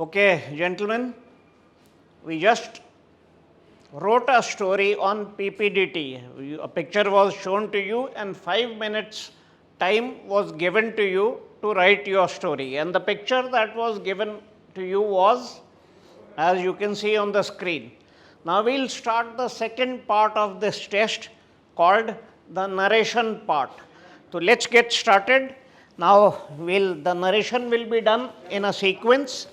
Okay, gentlemen, we just wrote a story on PPDT. A picture was shown to you and 5 minutes time was given to you to write your story. And the picture that was given to you was, as you can see on the screen. Now we'll start the second part of this test called the narration part. So let's get started. Now the narration will be done in a sequence.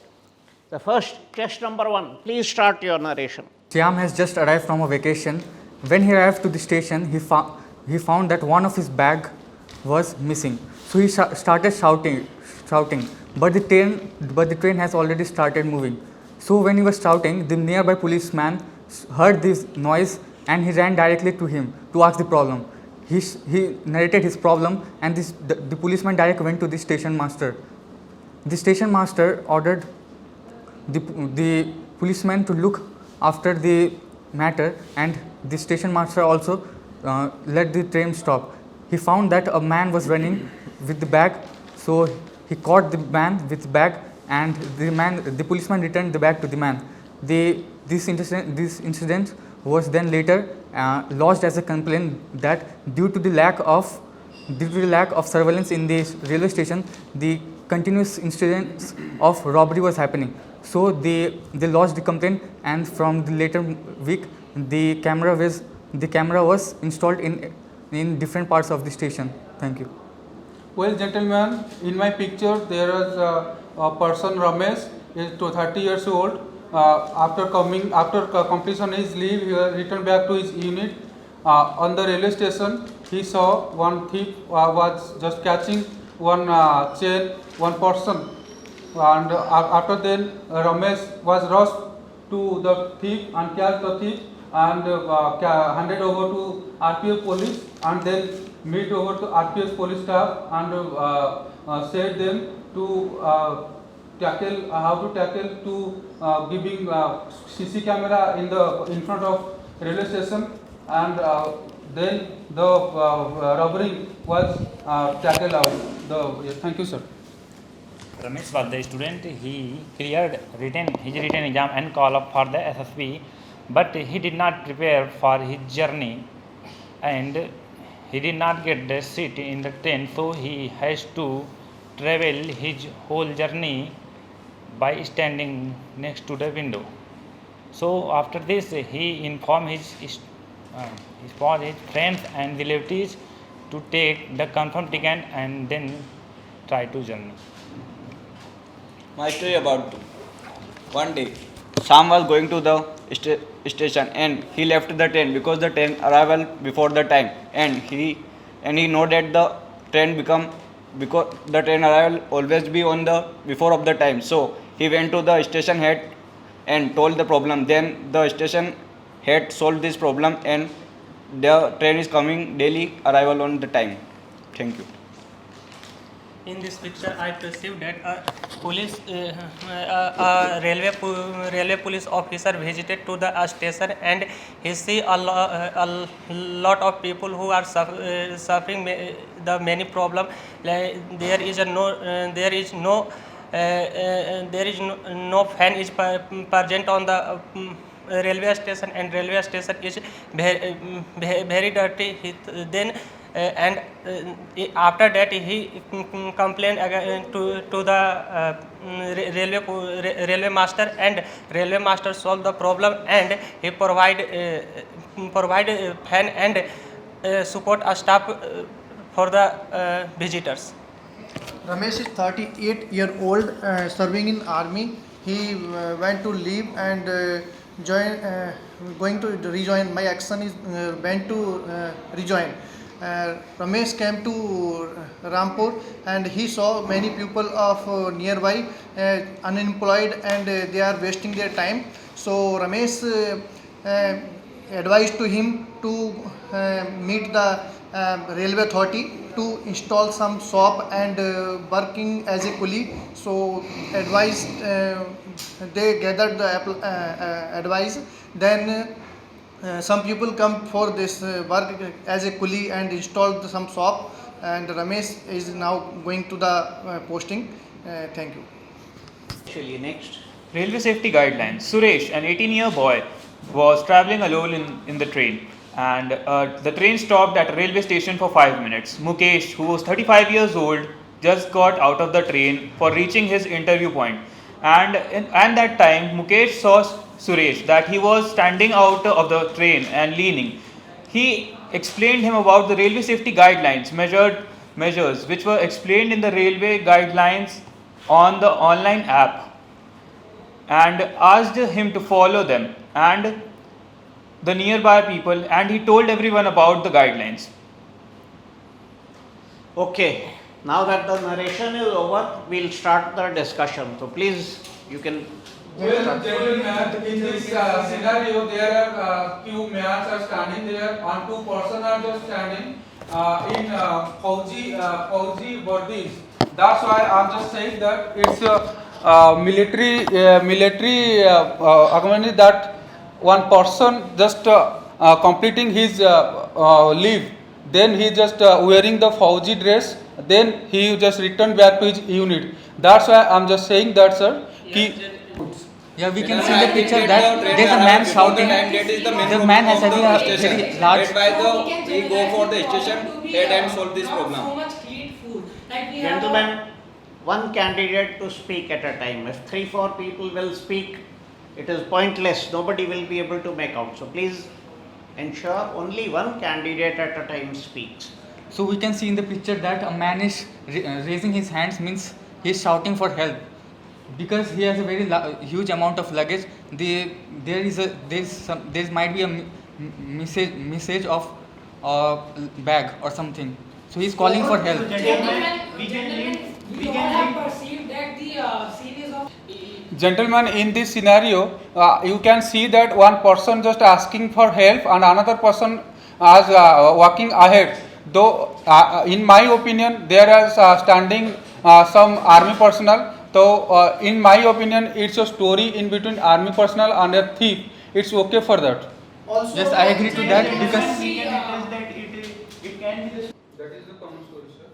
The first, test number 1, please start your narration. Shyam has just arrived from a vacation. When he arrived to the station, he found that one of his bag was missing. So he started shouting, but the train has already started moving. So when he was shouting, the nearby policeman heard this noise and he ran directly to him to ask the problem. He narrated his problem, and the policeman directly went to the station master. The station master ordered the policeman to look after the matter, and the station master also let the train stop. He found that a man was running with the bag, so he caught the man with the bag, and the policeman returned the bag to the man. This incident was then later lodged as a complaint that due to the lack of surveillance in the railway station, the continuous incidents of robbery was happening. So they lodged the complaint, and from the later week, the camera was installed in different parts of the station. Thank you. Well, gentlemen, in my picture there is a person, Ramesh, is 30 years old. After completion of his leave, he returned back to his unit. On the railway station, he saw one thief was just catching one person. And after then, Ramesh was rushed to the thief and catch the thief and handed over to RPF police, and then meet over to RPF police staff and said them to how to tackle to giving CC camera in front of railway station, and then the robbery was tackled out. Thank you, sir. Ramesh was the student. He cleared his written exam and call up for the SSB, but he did not prepare for his journey, and he did not get the seat in the train, so he has to travel his whole journey by standing next to the window. So after this, he informed his friends and relatives to take the confirmed ticket and then try to journey. My story about one day, Sam was going to the station and he left the train because the train arrival before the time, and he know that the train because the train arrival always be on the before of the time. So he went to the station head and told the problem. Then the station head solved this problem, and the train is coming daily arrival on the time. Thank you. In this picture, I perceive that railway police officer visited to the station, and he see a lot of people who are suffering the many problem. There is no fan is present on the railway station, and railway station is very dirty. And after that he complained again to the railway master, and railway master solved the problem, and he provide fan and support a staff for the visitors. Ramesh is 38-year-old, serving in army. He went to leave and going to rejoin. My action is went to rejoin. Ramesh came to Rampur, and he saw many people of nearby unemployed, and they are wasting their time. So Ramesh advised to him to meet the railway authority to install some shop and working as a coolie. So advised, they gathered the advice. Then some people come for this work as a coolie and installed some shop, and Ramesh is now going to the posting. Thank you. Actually, next. Railway safety guidelines. Suresh, an 18-year boy, was traveling alone in the train, and the train stopped at a railway station for 5 minutes. Mukesh, who was 35 years old, just got out of the train for reaching his interview point. And that time, Mukesh saw Suresh that he was standing out of the train and leaning. He explained him about the railway safety guidelines, measures which were explained in the railway guidelines on the online app, and asked him to follow them and the nearby people, and he told everyone about the guidelines. Okay, now that the narration is over, we'll start the discussion. So please, you can. Well, gentlemen, in this scenario, there are few men are standing there, and two persons are just standing in Fauji bodies. That's why I'm just saying that it's a military argument that one person just completing his leave, then he just wearing the Fauji dress, then he just returned back to his unit. That's why I'm just saying that, sir. Yeah, we can see in the picture that there's a man shouting. The man has having a very large. That's why we go for the station head and solve this problem. So much clean food. Like we Gentlemen, one candidate to speak at a time. If 3-4 people will speak, it is pointless. Nobody will be able to make out. So please ensure only one candidate at a time speaks. So we can see in the picture that a man is raising his hands, means he is shouting for help, because he has a very huge amount of luggage. There might be a message of bag or something. So he is calling for help. We all have perceived that the series of Gentlemen, in this scenario, you can see that one person just asking for help and another person is walking ahead. Though, in my opinion, there is standing some army personnel. So, in my opinion, it's a story in between army personnel and a thief. It's okay for that. Also, Yes, I agree to that, because That is the common story, sir.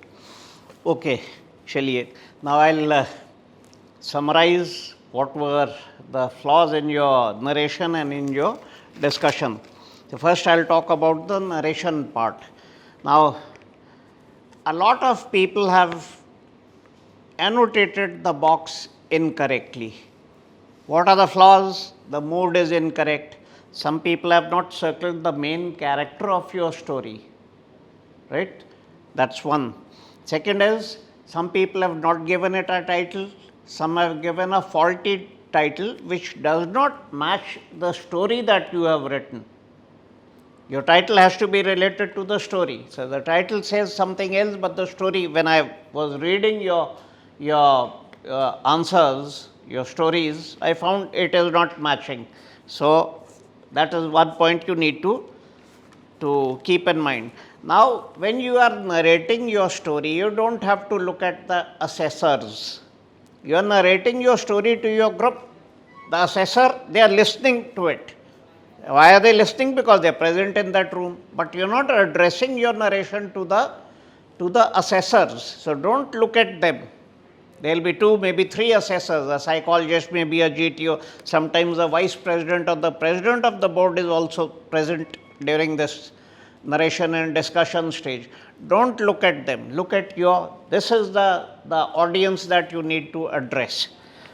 Okay, chaliye. Now I'll summarize what were the flaws in your narration and in your discussion. So first I'll talk about the narration part. Now, a lot of people have annotated the box incorrectly. What are the flaws? The mood is incorrect. Some people have not circled the main character of your story, right? That's one. Second is, some people have not given it a title. Some have given a faulty title which does not match the story that you have written. Your title has to be related to the story. So the title says something else, but the story, when I was reading your answers, your stories, I found it is not matching. So that is one point you need to keep in mind. Now, when you are narrating your story, you don't have to look at the assessors. You are narrating your story to your group. The assessor, they are listening to it. Why are they listening? Because they are present in that room. But you are not addressing your narration to the assessors. So don't look at them. There will be 2, maybe 3 assessors. A psychologist, maybe a GTO. Sometimes the vice president or the president of the board is also present during this narration and discussion stage. Don't look at them. Look at this is the audience that you need to address.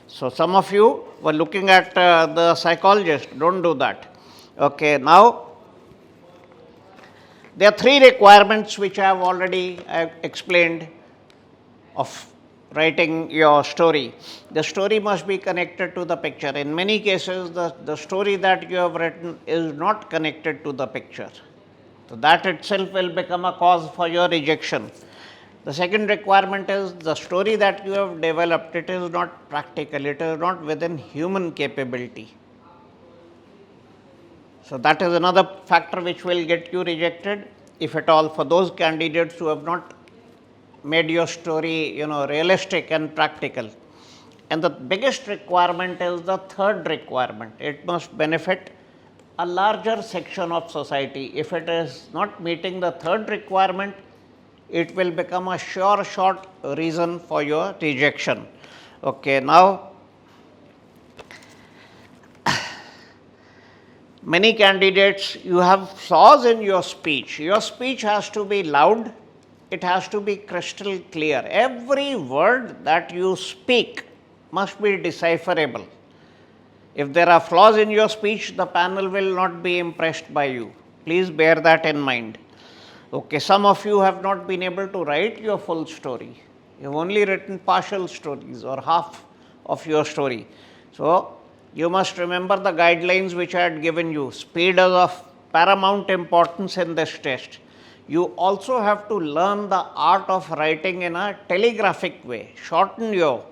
So some of you were looking at the psychologist. Don't do that. Okay, now there are 3 requirements which I have already explained of writing your story. The story must be connected to the picture. In many cases, the story that you have written is not connected to the picture. So that itself will become a cause for your rejection. The second requirement is the story that you have developed, it is not practical, it is not within human capability. So that is another factor which will get you rejected, if at all, for those candidates who have not made your story, realistic and practical. And the biggest requirement is the third requirement. It must benefit a larger section of society. If it is not meeting the third requirement, it will become a sure shot reason for your rejection. Okay, now many candidates, you have flaws in your speech. Your speech has to be loud, it has to be crystal clear. Every word that you speak must be decipherable. If there are flaws in your speech, the panel will not be impressed by you. Please bear that in mind. Okay, some of you have not been able to write your full story. You have only written partial stories or half of your story. So, you must remember the guidelines which I had given you. Speed is of paramount importance in this test. You also have to learn the art of writing in a telegraphic way. Shorten your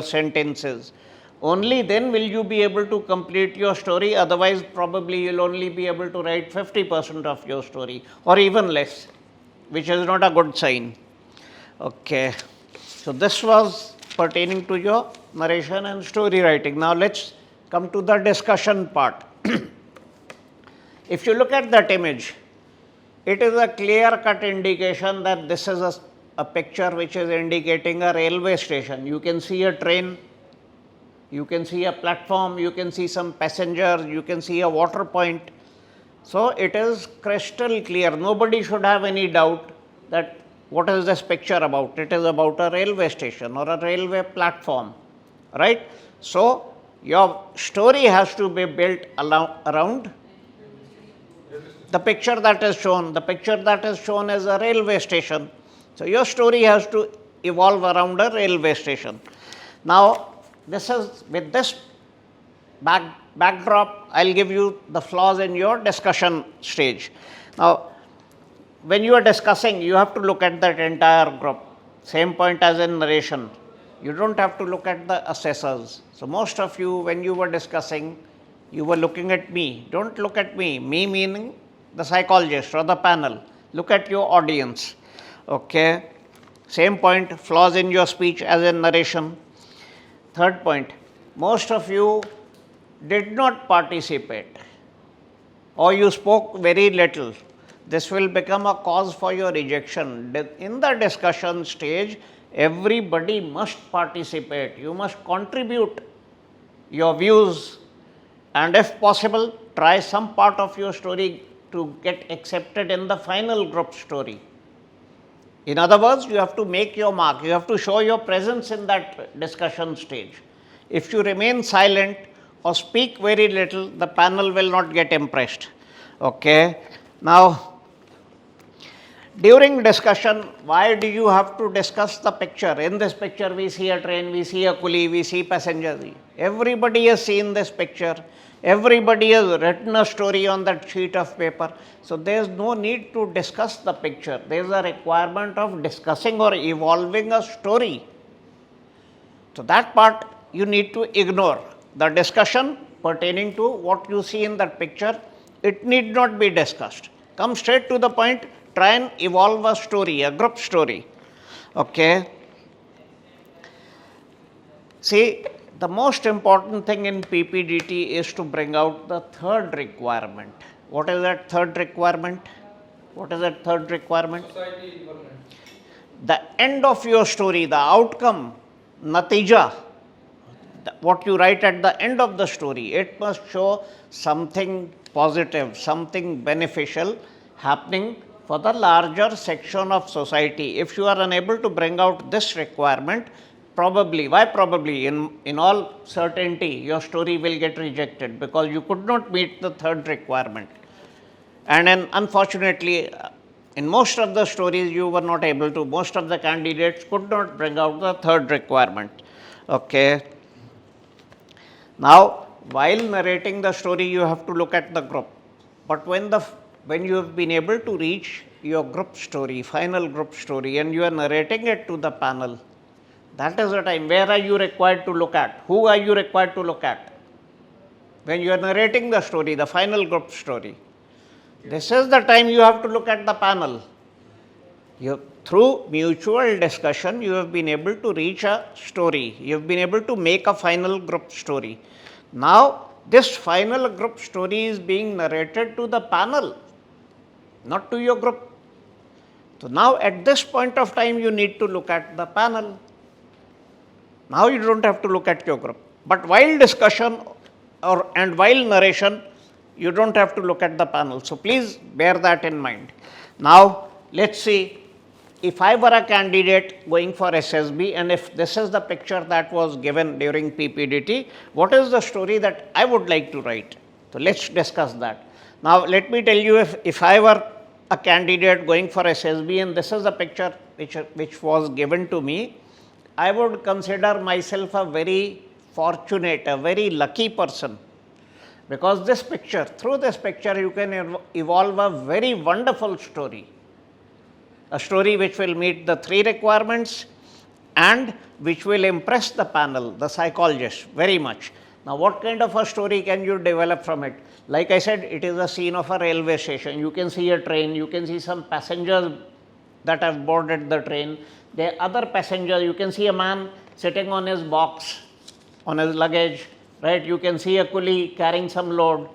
sentences. Only then will you be able to complete your story, otherwise probably you will only be able to write 50% of your story or even less, which is not a good sign. Okay. So, this was pertaining to your narration and story writing. Now, let us come to the discussion part. If you look at that image, it is a clear cut indication that this is a picture which is indicating a railway station. You can see a train, you can see a platform, you can see some passengers, you can see a water point. So, it is crystal clear. Nobody should have any doubt that what is this picture about. It is about a railway station or a railway platform, right. So, your story has to be built around the picture that is shown. The picture that is shown is a railway station. So, your story has to evolve around a railway station. Now, this is with this backdrop, I will give you the flaws in your discussion stage. Now, when you are discussing, you have to look at that entire group. Same point as in narration. You do not have to look at the assessors. So, most of you, when you were discussing, you were looking at me. Do not look at me meaning the psychologist or the panel. Look at your audience. Okay. Same point, flaws in your speech as in narration. Third point, most of you did not participate or you spoke very little. This will become a cause for your rejection. In the discussion stage, everybody must participate. You must contribute your views and if possible, try some part of your story to get accepted in the final group story. In other words, you have to make your mark. You have to show your presence in that discussion stage. If you remain silent or speak very little, the panel will not get impressed. Okay. Now, during discussion, why do you have to discuss the picture? In this picture, we see a train, we see a coolie, we see passengers. Everybody has seen this picture. Everybody has written a story on that sheet of paper. So, there is no need to discuss the picture. There is a requirement of discussing or evolving a story. So, that part you need to ignore. The discussion pertaining to what you see in that picture, it need not be discussed. Come straight to the point, try and evolve a story, a group story. Okay. See, the most important thing in PPDT is to bring out the third requirement. What is that third requirement? What is that third requirement? Society involvement. The end of your story, the outcome, natija, what you write at the end of the story, it must show something positive, something beneficial happening for the larger section of society. If you are unable to bring out this requirement, probably, why probably? In all certainty, your story will get rejected because you could not meet the third requirement. And then unfortunately, in most of the stories you were not able to, most of the candidates could not bring out the third requirement. Okay. Now, while narrating the story, you have to look at the group. But when you have been able to reach your group story, final group story, and you are narrating it to the panel, that is the time. Where are you required to look at? Who are you required to look at? When you are narrating the story, the final group story, this is the time you have to look at the panel. Through mutual discussion, you have been able to reach a story. You have been able to make a final group story. Now, this final group story is being narrated to the panel, not to your group. So, now at this point of time, you need to look at the panel. Now, you do not have to look at your group. But while discussion and while narration, You don't have to look at the panel. So please bear that in mind. Now let's see, if I were a candidate going for SSB and if this is the picture that was given during PPDT, what is the story that I would like to write? So let's discuss that. Now let me tell you, if I were a candidate going for SSB and this is the picture which was given to me, I would consider myself a very fortunate, a very lucky person, because this picture, through this picture you can evolve a very wonderful story, a story which will meet the three requirements and which will impress the panel, the psychologist, very much. Now what kind of a story can you develop from it? Like I said, it is a scene of a railway station. You can see a train, you can see some passengers that have boarded the train. There are other passengers, you can see a man sitting on his box, on his luggage, right? You can see a coolie carrying some load.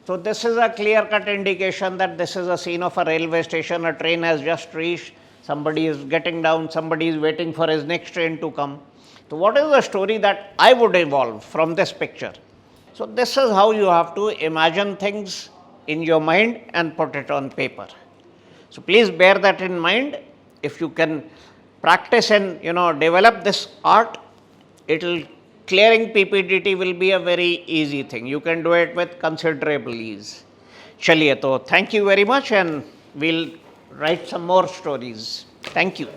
So this is a clear-cut indication that this is a scene of a railway station. A train has just reached, somebody is getting down, somebody is waiting for his next train to come. So what is the story that I would evolve from this picture? So this is how you have to imagine things in your mind and put it on paper. So please bear that in mind. If you can practice and develop this art, clearing PPDT will be a very easy thing. You can do it with considerable ease. Chaliye, to thank you very much, and we'll write some more stories. Thank you.